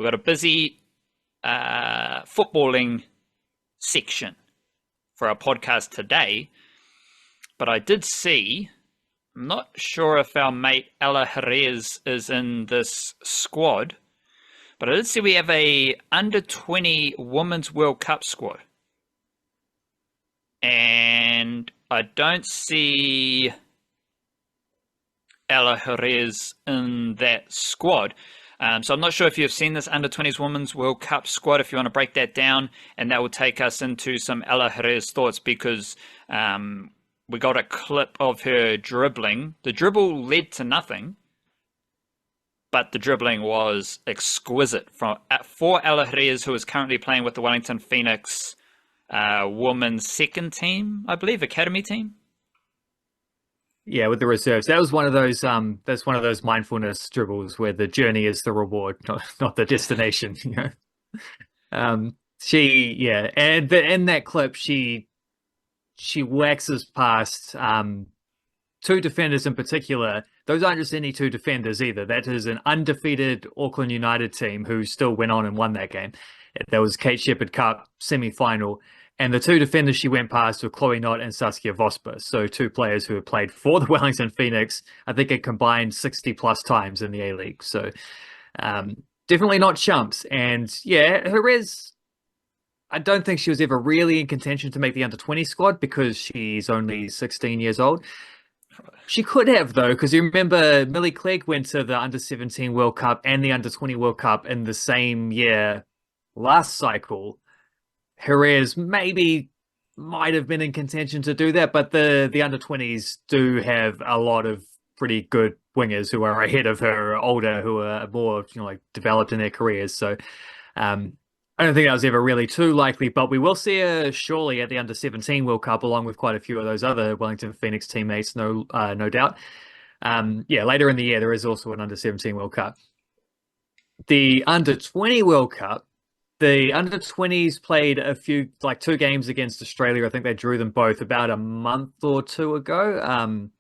We've got a busy footballing section for our podcast today, but I did see, I'm not sure if our mate Ela Jerez is in this squad, but I did see we have a under-20 Women's World Cup squad. And I don't see Ela Jerez in that squad. So I'm not sure if you've seen this under-20s Women's World Cup squad, if you want to break that down, and that will take us into some Ela Jerez thoughts, because we got a clip of her dribbling. The dribble led to nothing, but the dribbling was exquisite for Ela Jerez, who is currently playing with the Wellington Phoenix women's second team, I believe, academy team. Yeah, with the reserves. That was one of those that's one of those mindfulness dribbles where the journey is the reward, not the destination, you know. And in that clip she waxes past two defenders in particular. Those aren't just any two defenders either. That is an undefeated Auckland United team who still went on and won that game. That was Kate Shepherd Cup semi-final. And the two defenders she went past were Chloe Knott and Saskia Vosper. So two players who have played for the Wellington Phoenix, I think it combined 60 plus times in the A-League. So definitely not chumps. And yeah, Jerez, I don't think she was ever really in contention to make the under-20 squad because she's only 16 years old. She could have, though, because you remember Millie Clegg went to the under-17 World Cup and the under-20 World Cup in the same year last cycle. Jerez might have been in contention to do that, but the under-20s do have a lot of pretty good wingers who are ahead of her, older, who are more developed in their careers. So I don't think that was ever really too likely, but we will see her surely at the under-17 World Cup, along with quite a few of those other Wellington Phoenix teammates, no doubt. Later in the year there is also an under-17 World Cup. The under-20 World Cup. The under-20s played two games against Australia. I think they drew them both about a month or two ago.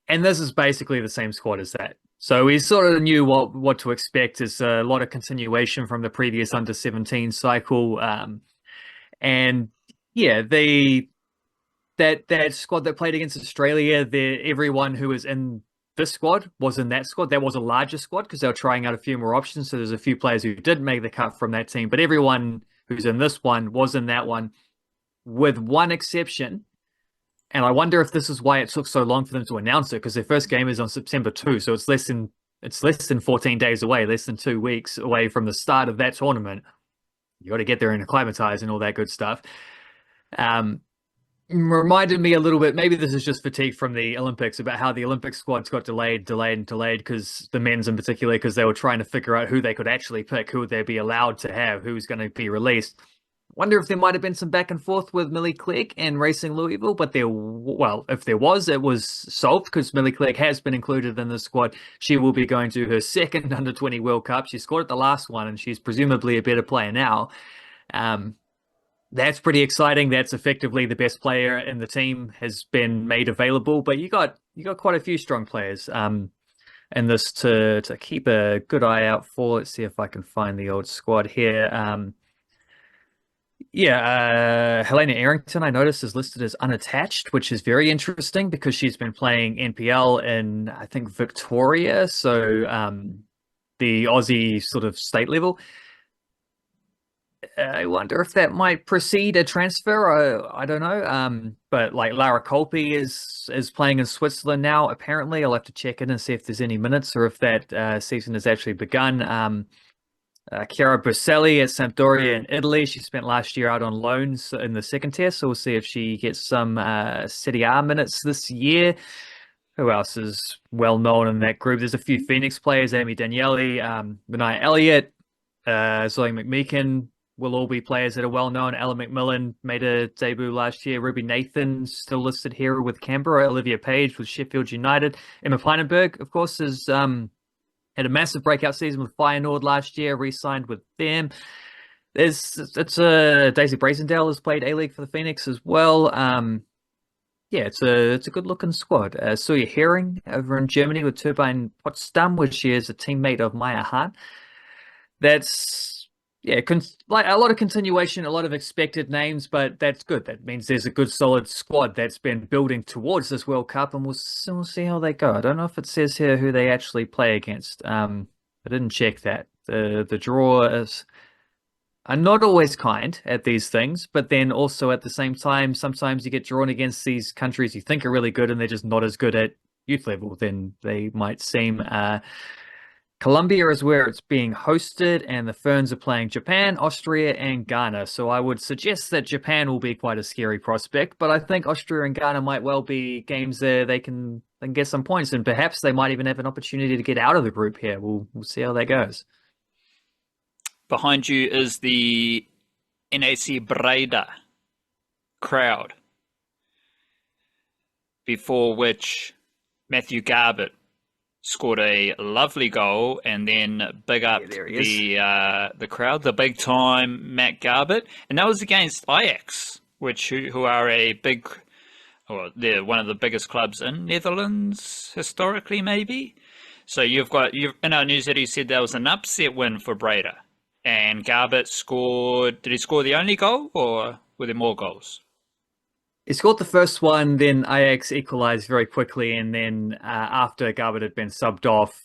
And this is basically the same squad as that. So we sort of knew what to expect. It's a lot of continuation from the previous under-17 cycle. And yeah, that squad that played against Australia, everyone who was in this squad was in that squad. That was a larger squad because they were trying out a few more options. So there's a few players who didn't make the cut from that team, but everyone who's in this one was in that one, with one exception. And I wonder if this is why it took so long for them to announce it, because their first game is on September 2. So it's less than 14 days away, less than 2 weeks away from the start of that tournament. You got to get there and acclimatize and all that good stuff. Reminded me a little bit, maybe this is just fatigue from the Olympics, about how the Olympic squads got delayed because the men's in particular, because they were trying to figure out who they could actually pick, who they'd be allowed to have, who's going to be released. Wonder if there might have been some back and forth with Millie Clegg and Racing Louisville, but if there was, it was solved because Millie Clegg has been included in the squad. She will be going to her second under-20 World Cup. She scored at the last one, and she's presumably a better player now. That's pretty exciting. That's effectively the best player in the team has been made available. But you got quite a few strong players in this to keep a good eye out for. Let's see if I can find the old squad here. Helena Errington, I noticed, is listed as unattached, which is very interesting because she's been playing NPL in, I think, Victoria, so the Aussie sort of state level. I wonder if that might precede a transfer. I don't know. But like Lara Kolpe is playing in Switzerland now, apparently. I'll have to check in and see if there's any minutes or if that season has actually begun. Chiara Berselli at Sampdoria in Italy. She spent last year out on loans in the second tier, so we'll see if she gets some Serie A minutes this year. Who else is well known in that group? There's a few Phoenix players: Amy Daniele, Benai Elliott, Zoe McMeekin will all be players that are well known. Ella McMillan made a debut last year. Ruby Nathan still listed here with Canberra. Olivia Page with Sheffield United. Emma Peinenberg, of course, has had a massive breakout season with Feyenoord last year, re-signed with them. Daisy Brazendale has played A-League for the Phoenix as well. It's a good looking squad. Suya Hering over in Germany with Turbine Potsdam, which she is a teammate of Maya Hahn. That's yeah, like a lot of continuation, a lot of expected names, but that's good. That means there's a good solid squad that's been building towards this World Cup, and we'll see how they go. I don't know if it says here who they actually play against. I didn't check that. The draw is are not always kind at these things, but then also at the same time, sometimes you get drawn against these countries you think are really good, and they're just not as good at youth level than they might seem. Colombia is where it's being hosted, and the Ferns are playing Japan, Austria, and Ghana. So I would suggest that Japan will be quite a scary prospect, but I think Austria and Ghana might well be games there they can get some points, and perhaps they might even have an opportunity to get out of the group here. We'll see how that goes. Behind you is the NAC Breda crowd, before which Matthew Garbett scored a lovely goal, and then big up the crowd, the big time Matt Garbett, and that was against Ajax, who are a big, or they're one of the biggest clubs in Netherlands historically, maybe. So you've in our news that he said that was an upset win for Breda, and Garbett scored. Did he score the only goal, or were there more goals? He scored the first one, then Ajax equalized very quickly, and then after Garbett had been subbed off,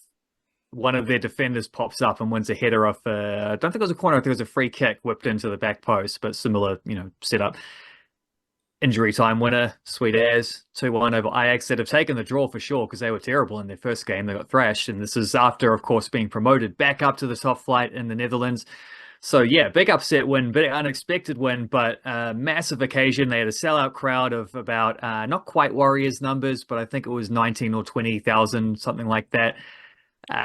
one of their defenders pops up and wins a header off I don't think it was a corner, I think it was a free kick whipped into the back post, but similar, setup. Injury time winner, sweet as, 2-1 over Ajax that have taken the draw for sure because they were terrible in their first game. They got thrashed, and this is after, of course, being promoted back up to the top flight in the Netherlands. So yeah, big upset win, bit unexpected win, but massive occasion. They had a sellout crowd of about not quite Warriors numbers, but I think it was 19 or 20,000, something like that.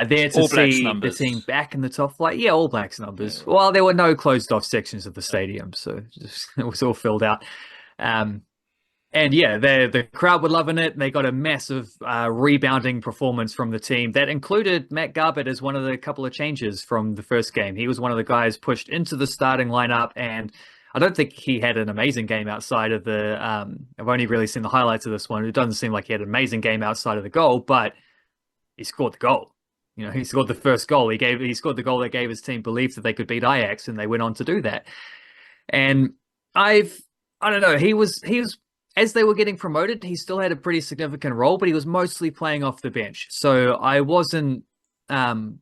There to see the team back in the top flight. Yeah, All Blacks numbers. Well, there were no closed off sections of the stadium, so it was all filled out. And yeah, the crowd were loving it. They got a massive rebounding performance from the team that included Matt Garbett as one of the couple of changes from the first game. He was one of the guys pushed into the starting lineup, and I don't think he had an amazing game outside of the. I've only really seen the highlights of this one. It doesn't seem like he had an amazing game outside of the goal, but he scored the goal. He scored the first goal. He scored the goal that gave his team belief that they could beat Ajax, and they went on to do that. And I don't know. He was as they were getting promoted, he still had a pretty significant role, but he was mostly playing off the bench. So I wasn't, I don't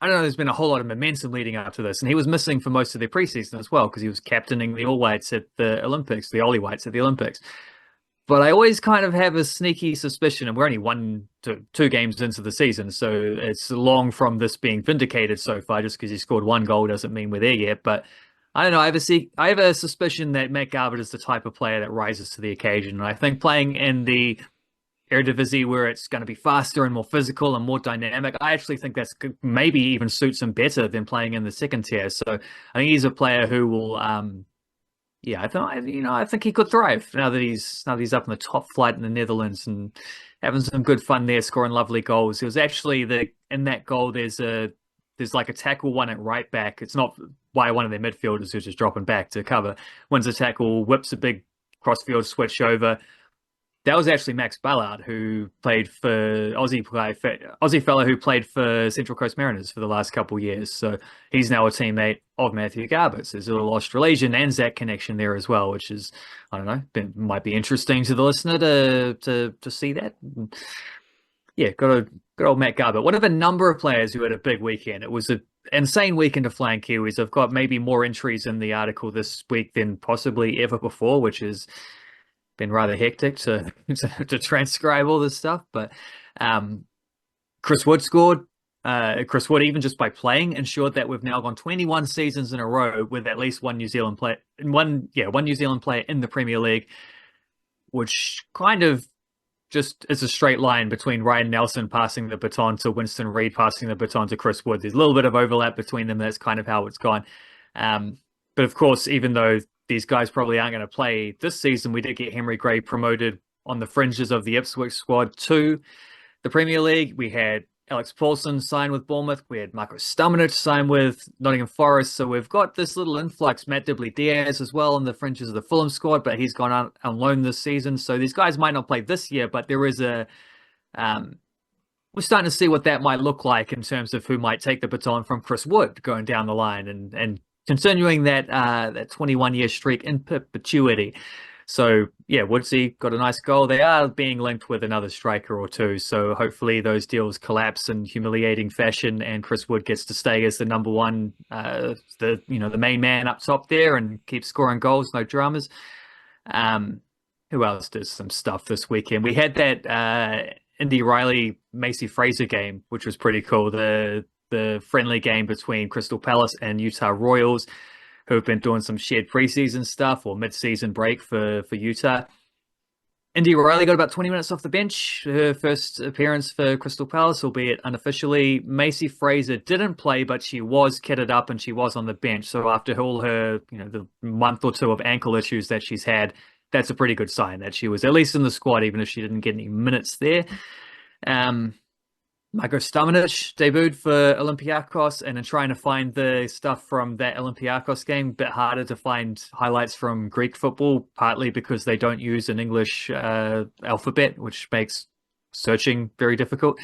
know, there's been a whole lot of momentum leading up to this, and he was missing for most of their preseason as well because he was captaining the All Whites at the Olympics, the Ollie Whites at the Olympics. But I always kind of have a sneaky suspicion, and we're only 1 to 2 games into the season, so it's long from this being vindicated so far. Just because he scored 1 goal doesn't mean we're there yet, but I don't know. I have a suspicion that Matt Garbett is the type of player that rises to the occasion. And I think playing in the Eredivisie, where it's going to be faster and more physical and more dynamic, I actually think that's maybe even suits him better than playing in the second tier. So I think he's a player who will, I think he could thrive now that he's up in the top flight in the Netherlands and having some good fun there, scoring lovely goals. It was actually in that goal, there's like a tackle won at right back. It's not by one of their midfielders who's just dropping back to cover. Wins a tackle, whips a big crossfield switch over. That was actually Max Ballard, who played for Aussie fella who played for Central Coast Mariners for the last couple of years. So he's now a teammate of Matthew Garbett. So there's a little Australasian Anzac connection there as well, which is, I don't know, might be interesting to the listener to see that. Yeah, good old Matt Garbett. One of a number of players who had a big weekend. It was an insane weekend of flying Kiwis. I've got maybe more entries in the article this week than possibly ever before, which has been rather hectic to transcribe all this stuff. But Chris Wood scored. Chris Wood, even just by playing, ensured that we've now gone 21 seasons in a row with at least one New Zealand player in the Premier League, which kind of just is a straight line between Ryan Nelson passing the baton to Winston Reid passing the baton to Chris Wood. There's a little bit of overlap between them. That's kind of how it's gone. But of course, even though these guys probably aren't going to play this season, we did get Henry Gray promoted on the fringes of the Ipswich squad to the Premier League. We had Alex Paulson sign with Bournemouth. We had Marco Stamenic sign with Nottingham Forest. So we've got this little influx. Matt Dibley-Diaz as well on the fringes of the Fulham squad, but he's gone on loan this season. So these guys might not play this year, but there is a we're starting to see what that might look like in terms of who might take the baton from Chris Wood going down the line and continuing that 21-year streak in perpetuity. So yeah, Woodsy got a nice goal. They are being linked with another striker or two, so hopefully those deals collapse in humiliating fashion, and Chris Wood gets to stay as the number one, the main man up top there, and keep scoring goals, no dramas. Um, who else does some stuff this weekend? We had that Indy Riley Macy Fraser game, which was pretty cool. The friendly game between Crystal Palace and Utah Royals, who have been doing some shared preseason stuff or mid-season break for Utah. Indy Riley got about 20 minutes off the bench, her first appearance for Crystal Palace, albeit unofficially. Macy Fraser didn't play, but she was kitted up and she was on the bench. So after all her, the month or two of ankle issues that she's had, that's a pretty good sign that she was at least in the squad, even if she didn't get any minutes there. Marko Stamenic debuted for Olympiacos, and in trying to find the stuff from that Olympiacos game, a bit harder to find highlights from Greek football, partly because they don't use an English alphabet, which makes searching very difficult.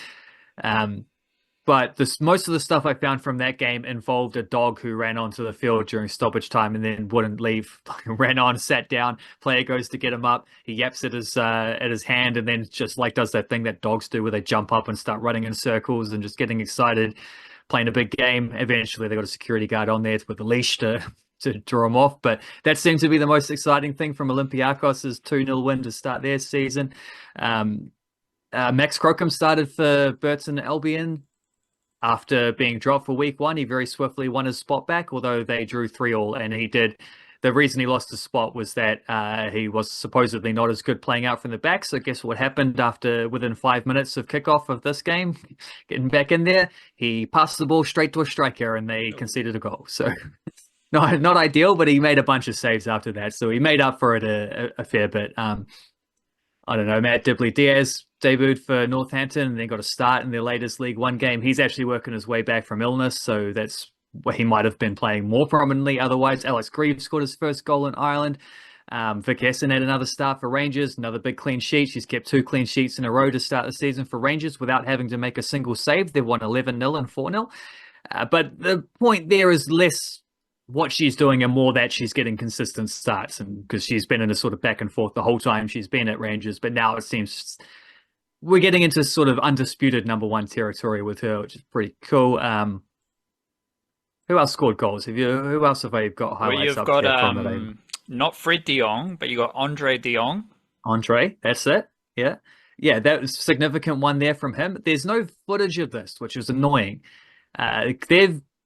But most of the stuff I found from that game involved a dog who ran onto the field during stoppage time and then wouldn't leave. Ran on, sat down. Player goes to get him up. He yaps at his hand, and then just does that thing that dogs do, where they jump up and start running in circles and just getting excited, playing a big game. Eventually, they got a security guard on there with a leash to draw him off. But that seemed to be the most exciting thing from Olympiacos' 2-0 win to start their season. Max Crocombe started for Burton Albion. After being dropped for week one, he very swiftly won his spot back, although they drew 3-3, and he did. The reason he lost his spot was that he was supposedly not as good playing out from the back. So guess what happened within 5 minutes of kickoff of this game, getting back in there, he passed the ball straight to a striker and they conceded a goal. So not ideal, but he made a bunch of saves after that. So he made up for it a fair bit. I don't know, Matt Dibley-Diaz debuted for Northampton and then got a start in their latest League One game. He's actually working his way back from illness, so that's where he might have been playing more prominently otherwise. Alex Greaves scored his first goal in Ireland. Vic Essen had another start for Rangers, another big clean sheet. She's kept 2 clean sheets in a row to start the season for Rangers without having to make a single save. They've won 11-0 and 4-0. But the point there is less what she's doing and more that she's getting consistent starts, and because she's been in a sort of back and forth the whole time she's been at Rangers, but now it seems we're getting into sort of undisputed number one territory with her, which is pretty cool. Who else scored goals? Who else have I got highlights up there from that? Not Fred de Jong, but you got Andre de Jong. Andre, that's it. Yeah. That was a significant one there from him. There's no footage of this, which is annoying.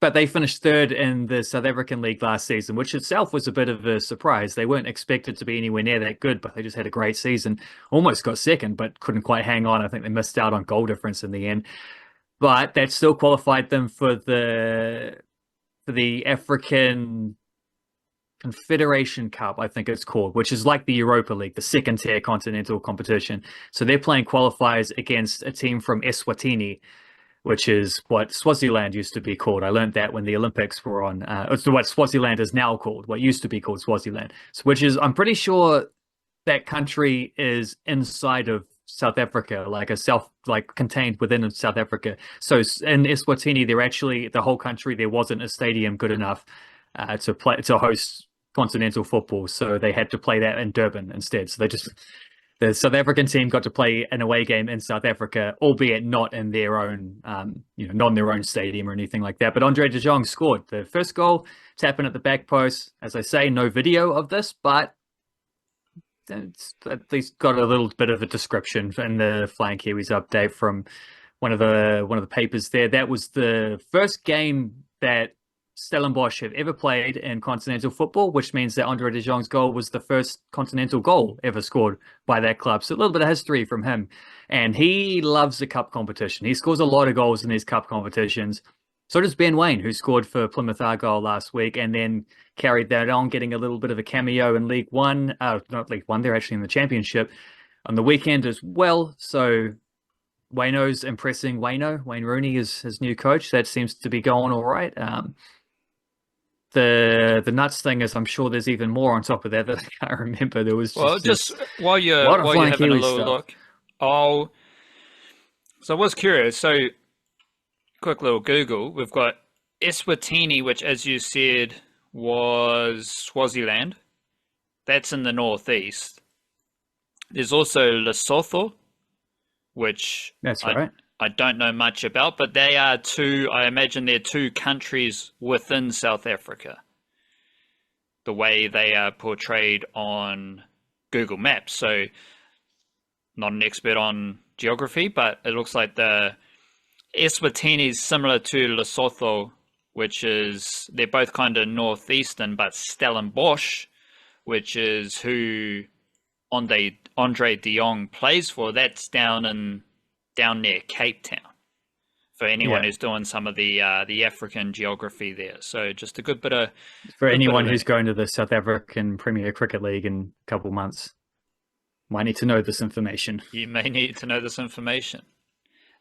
But they finished third in the South African League last season, which itself was a bit of a surprise. They weren't expected to be anywhere near that good, but they just had a great season. Almost got second, but couldn't quite hang on. I think they missed out on goal difference in the end. But that still qualified them for the African Confederation Cup, I think it's called, which is like the Europa League, the second tier continental competition. So they're playing qualifiers against a team from Eswatini, which is what Swaziland used to be called. I learned that when the Olympics were on. It's what Swaziland is now called, what used to be called Swaziland. So, which is, I'm pretty sure that country is inside of South Africa, contained within South Africa. So in Eswatini, the whole country, there wasn't a stadium good enough to host continental football. So they had to play that in Durban instead. So the South African team got to play an away game in South Africa, albeit not in their own, not in their own stadium or anything like that. But Andre de Jong scored the first goal, tapping at the back post. As I say, no video of this, but it's at least got a little bit of a description in the Flying Kiwis update from one of the papers there. That was the first game that Stellenbosch have ever played in continental football, which means that Andre de Jong's goal was the first continental goal ever scored by that club. So a little bit of history from him. And he loves the cup competition. He scores a lot of goals in these cup competitions. So does Ben Waine, who scored for Plymouth Argyle last week and then carried that on, getting a little bit of a cameo in League One. Not League One, they're actually in the Championship on the weekend as well. So Waino's impressing Wayne Rooney is his new coach. That seems to be going all right. The nuts thing is, I'm sure there's even more on top of that I can't remember. There was just while you're having a little look, So I was curious. So quick little Google. We've got Eswatini, which, as you said, was Swaziland. That's in the northeast. There's also Lesotho, which That's I right. I don't know much about, but they are two. I imagine they're two countries within South Africa. The way they are portrayed on Google Maps. So, not an expert on geography, but it looks like the Eswatini is similar to Lesotho, which is they're both kind of northeastern, but Stellenbosch, which is who Andre de Jong plays for, that's down near Cape Town. For anyone Yeah. who's doing some of the African geography there, so just a For good bit of anyone who's learning. going to the South African Premier Cricket League in a couple months, might need to know this information. You may need to know this information.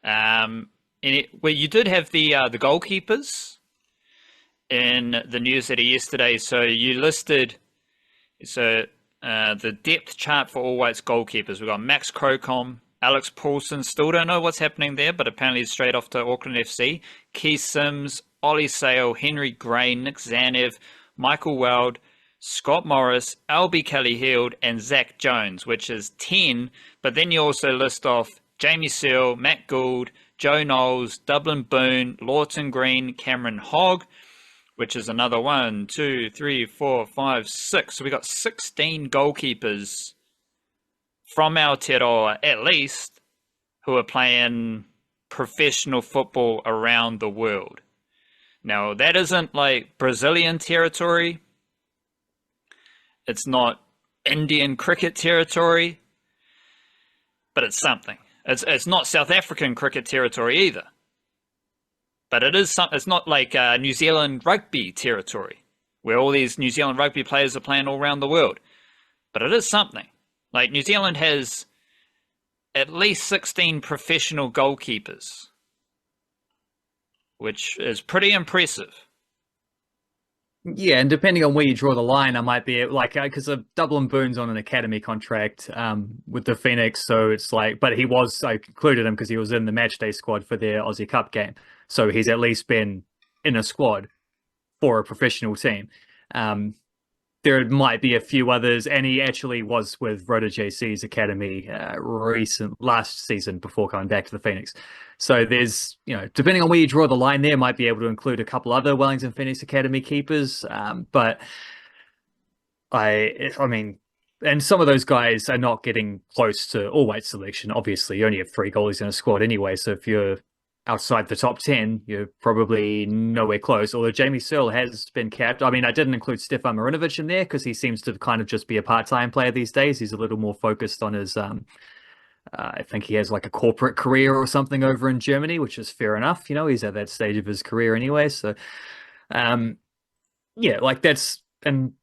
Well, you did have the goalkeepers in the news that yesterday. So you listed the depth chart for All Whites goalkeepers. We've got Max Crocombe, Alex Paulson. Still don't know what's happening there, but apparently he's straight off to Auckland FC. Keith Sims, Ollie Sale, Henry Gray, Nick Zanev, Michael Weld, Scott Morris, Albie Kelly-Heald, and Zach Jones, which is 10. But then you also list off Jamie Searle, Matt Gould, Joe Knowles, Dublin Boone, Lawton Green, Cameron Hogg, which is another 1, 2, 3, 4, 5, 6. So we got 16 goalkeepers from Aotearoa, at least, who are playing professional football around the world. Now, that isn't like Brazilian territory. It's not Indian cricket territory, but it's something. It's not South African cricket territory either. But it is some, it's not like New Zealand rugby territory, where all these New Zealand rugby players are playing all around the world. But it is something. Like New Zealand has at least 16 professional goalkeepers, which is pretty impressive. Yeah, and depending on where you draw the line, I might be like because Dublin Boone's on an academy contract with the Phoenix, so it's like, but I included him because he was in the matchday squad for their Aussie Cup game, so he's at least been in a squad for a professional team. There might be a few others, and he actually was with Rota JC's academy last season before coming back to the Phoenix. So there's, depending on where you draw the line there, might be able to include a couple other Wellington Phoenix Academy keepers. But I mean, and some of those guys are not getting close to all white selection. Obviously, you only have 3 goalies in a squad anyway. So if you're outside the top 10, you're probably nowhere close. Although Jamie Searle has been capped. I mean, I didn't include Stefan Marinovic in there because he seems to kind of just be a part-time player these days. He's a little more focused on his, I think he has like a corporate career or something over in Germany, which is fair enough. He's at that stage of his career anyway. So, yeah, like that's an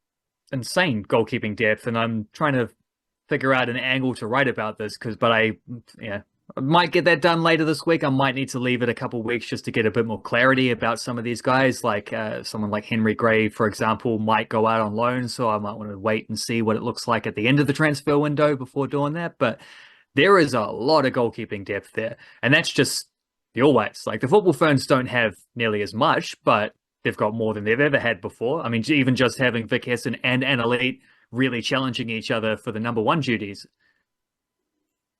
insane goalkeeping depth. And I'm trying to figure out an angle to write about this but I might get that done later this week. I might need to leave it a couple of weeks just to get a bit more clarity about some of these guys. Like someone like Henry Gray, for example, might go out on loan. So I might want to wait and see what it looks like at the end of the transfer window before doing that. But there is a lot of goalkeeping depth there. And that's just the All Whites. Like the football ferns don't have nearly as much, but they've got more than they've ever had before. I mean, even just having Vic Hessen and Elite really challenging each other for the number 1 duties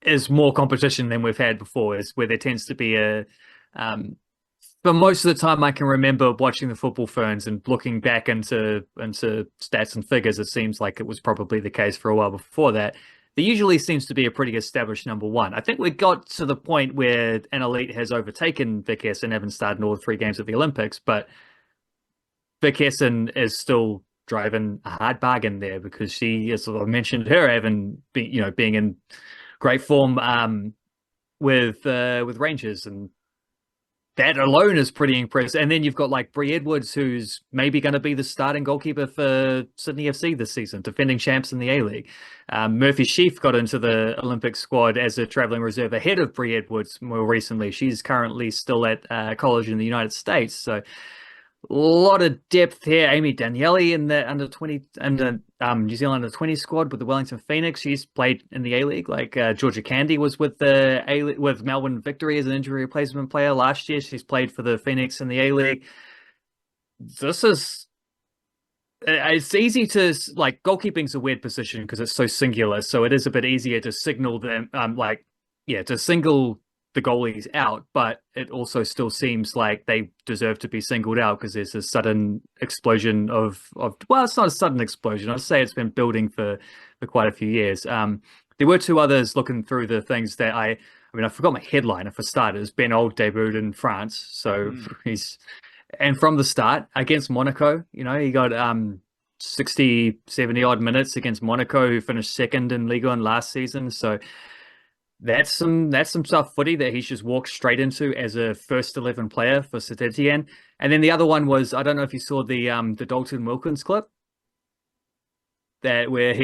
is more competition than we've had before, is where there tends to be for most of the time I can remember watching the football ferns and looking back into stats and figures, it seems like it was probably the case for a while before that. There usually seems to be a pretty established number 1. I think we got to the point where an Elite has overtaken Vic Hessen, having started all 3 games at the Olympics, but Vic Hessen is still driving a hard bargain there because she, as I mentioned, her having been, being in great form with Rangers, and that alone is pretty impressive. And then you've got like Bree Edwards, who's maybe going to be the starting goalkeeper for Sydney FC this season, defending champs in the A-League. Murphy Sheaf got into the Olympic squad as a travelling reserve ahead of Bree Edwards more recently. She's currently still at college in the United States. So A lot of depth here. Amy Daniele in the under 20 and the New Zealand under 20 squad with the Wellington Phoenix. She's played in the A League. Like Georgia Candy was with the A with Melbourne Victory as an injury replacement player last year. She's played for the Phoenix in the A League. This is it's easy to like goalkeeping's a weird position because it's so singular. So it is a bit easier to signal them to single the goalies out, but it also still seems like they deserve to be singled out because there's a sudden explosion of well, it's not a sudden explosion. I'd say it's been building for quite a few years. There were two others looking through the things that I mean, I forgot my headliner for starters. Ben Old debuted in France, so he's and from the start against Monaco, he got 60, 70 odd minutes against Monaco, who finished second in Ligue 1 last season. So that's some tough footy that he's just walked straight into as a first 11 player for Saint Etienne. And then the other one was, I don't know if you saw the Dalton Wilkins clip that where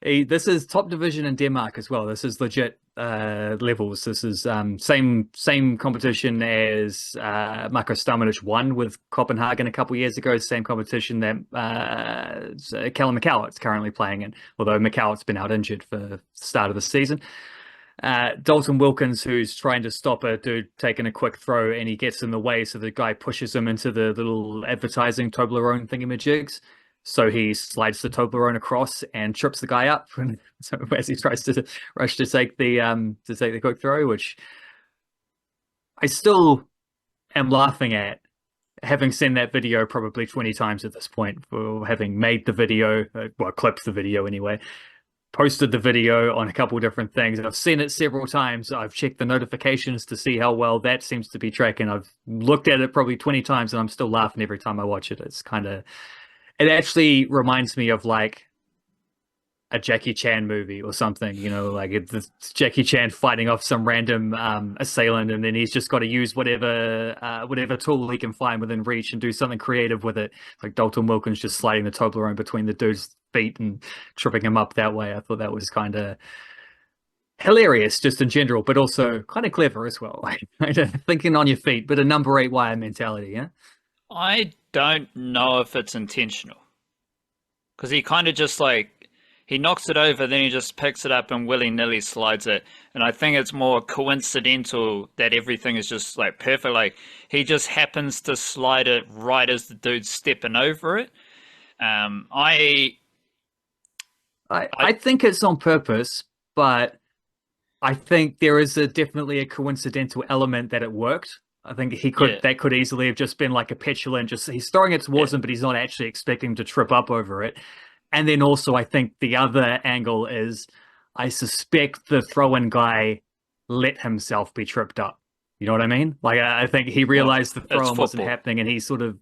this is top division in Denmark as well. This is legit levels. This is same competition as Marko Stamenic won with Copenhagen a couple of years ago. Same competition that Callum McCallott's currently playing in, although McCallott's been out injured for the start of the season. Dalton Wilkins, who's trying to stop a dude taking a quick throw, and he gets in the way, so the guy pushes him into the little advertising Toblerone thingamajigs. So he slides the Toblerone across and trips the guy up, and so as he tries to rush to take the quick throw, which I still am laughing at, having seen that video probably 20 times at this point, for having made the video, clipped the video anyway, posted the video on a couple different things. I've seen it several times. I've checked the notifications to see how well that seems to be tracking. I've looked at it probably 20 times, and I'm still laughing every time I watch it. It actually reminds me of like a Jackie Chan movie or something, like it's Jackie Chan fighting off some random assailant, and then he's just got to use whatever tool he can find within reach and do something creative with it. Like Dalton Wilkins just sliding the Toblerone between the dude's feet and tripping him up that way. I thought that was kind of hilarious just in general, but also kind of clever as well. Like thinking on your feet, but a number 8 wire mentality, yeah? I don't know if it's intentional, because he kind of just like, he knocks it over, then he just picks it up and willy-nilly slides it. And I think it's more coincidental that everything is just like perfect. Like he just happens to slide it right as the dude's stepping over it. I think it's on purpose, but I think there is definitely a coincidental element that it worked. I think that could easily have just been like a petulant, just he's throwing it towards him, but he's not actually expecting him to trip up over it. And then also I think the other angle is I suspect the throw-in guy let himself be tripped up. You know what I mean? Like I think he realized the throw-in wasn't happening, and he sort of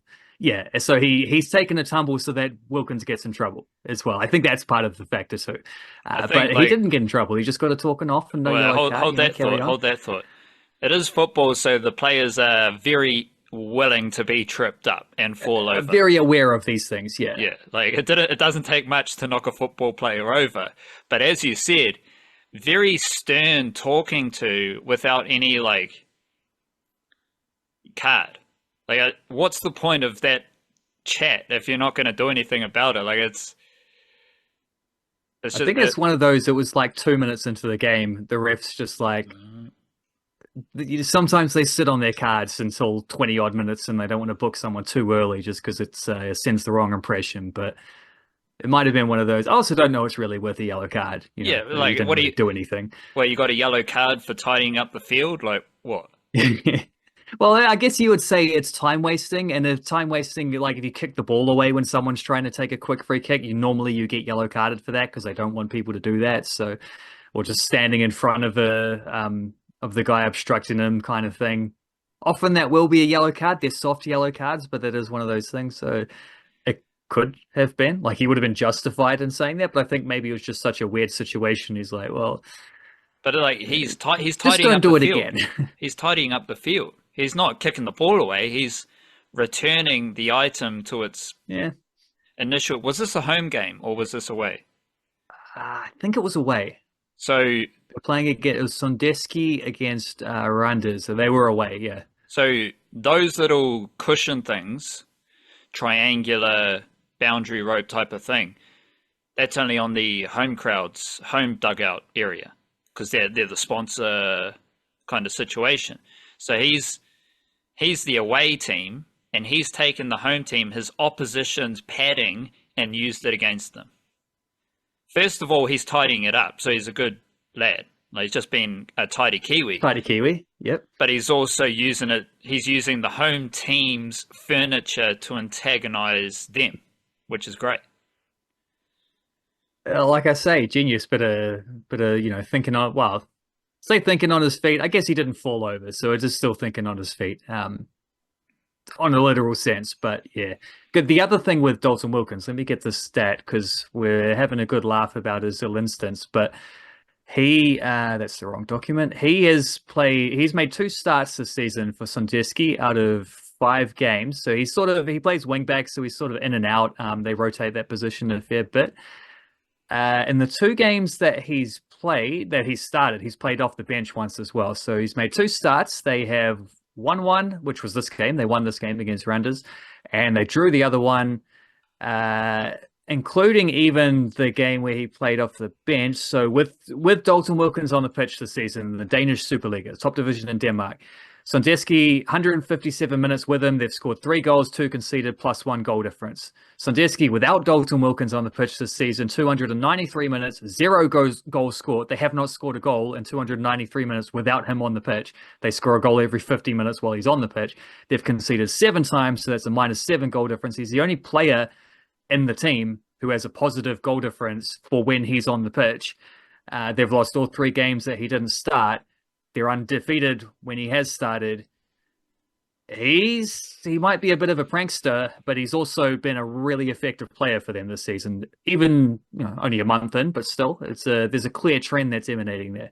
so he's taken a tumble so that Wilkins gets in trouble as well. I think that's part of the factor too. But he didn't get in trouble. He just got a talking off and hold that thought. It is football, so the players are very willing to be tripped up and fall over. Very aware of these things, yeah. Yeah, like it doesn't take much to knock a football player over. But as you said, very stern talking to without any like card. Like, what's the point of that chat if you're not going to do anything about it? Like, it's just, I think it's one of those. It was like 2 minutes into the game, the refs just like. Sometimes they sit on their cards until 20 odd minutes, and they don't want to book someone too early just because it sends the wrong impression. But it might have been one of those. I also don't know it's really worth a yellow card. Like what do you do anything? Well, you got a yellow card for tidying up the field. Like what? Well, I guess you would say it's time wasting, and if time wasting, like if you kick the ball away when someone's trying to take a quick free kick, you get yellow carded for that because they don't want people to do that. So, or just standing in front of the guy obstructing him kind of thing. Often that will be a yellow card. They're soft yellow cards, but that is one of those things. So it could have been like he would have been justified in saying that, but I think maybe it was just such a weird situation. He's like, well, but like he's tidying just don't up do the it field. Again. He's tidying up the field. He's not kicking the ball away. He's returning the item to its initial. Was this a home game or was this away? I think it was away. So they're playing again. It was Sondeski against Randers, so they were away. Yeah. So those little cushion things, triangular boundary rope type of thing, that's only on the home crowd's home dugout area because they're the sponsor kind of situation. So he's the away team, and he's taken the home team, his opposition's padding, and used it against them. First of all, he's tidying it up, so he's a good lad. Like, he's just been a tidy Kiwi. Tidy Kiwi, yep. But he's also using it. He's using the home team's furniture to antagonize them, which is great. Like I say, genius, but thinking on, well, say thinking on his feet. I guess he didn't fall over, so it's just still thinking on his feet, on a literal sense. But yeah, good. The other thing with Dalton Wilkins, let me get this stat because we're having a good laugh about his little instance, but that's the wrong document. He's made 2 starts this season for Sondeski out of 5 games. So he plays wing back, so he's sort of in and out. They rotate that position a fair bit. In the 2 games that he's started, he's played off the bench once as well. So he's made 2 starts. They have 1-1, which was this game. They won this game against Randers, and they drew the other one, including even the game where he played off the bench. So with Dalton Wilkins on the pitch this season, the Danish Superliga, top division in Denmark, Sondeski, 157 minutes with him. They've scored 3 goals, 2 conceded, plus 1 goal difference. Sondeski, without Dalton Wilkins on the pitch this season, 293 minutes, 0 goals scored. They have not scored a goal in 293 minutes without him on the pitch. They score a goal every 50 minutes while he's on the pitch. They've conceded 7 times, so that's a -7 goal difference. He's the only player in the team who has a positive goal difference for when he's on the pitch. They've lost all 3 games that he didn't start. They're undefeated when he has started. He might be a bit of a prankster, but he's also been a really effective player for them this season. Even only a month in, but still, there's a clear trend that's emanating there.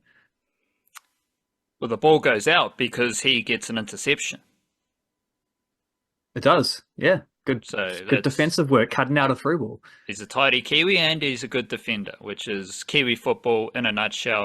Well, the ball goes out because he gets an interception. It does, yeah. Good defensive work, cutting out a through ball. He's a tidy Kiwi and he's a good defender, which is Kiwi football in a nutshell.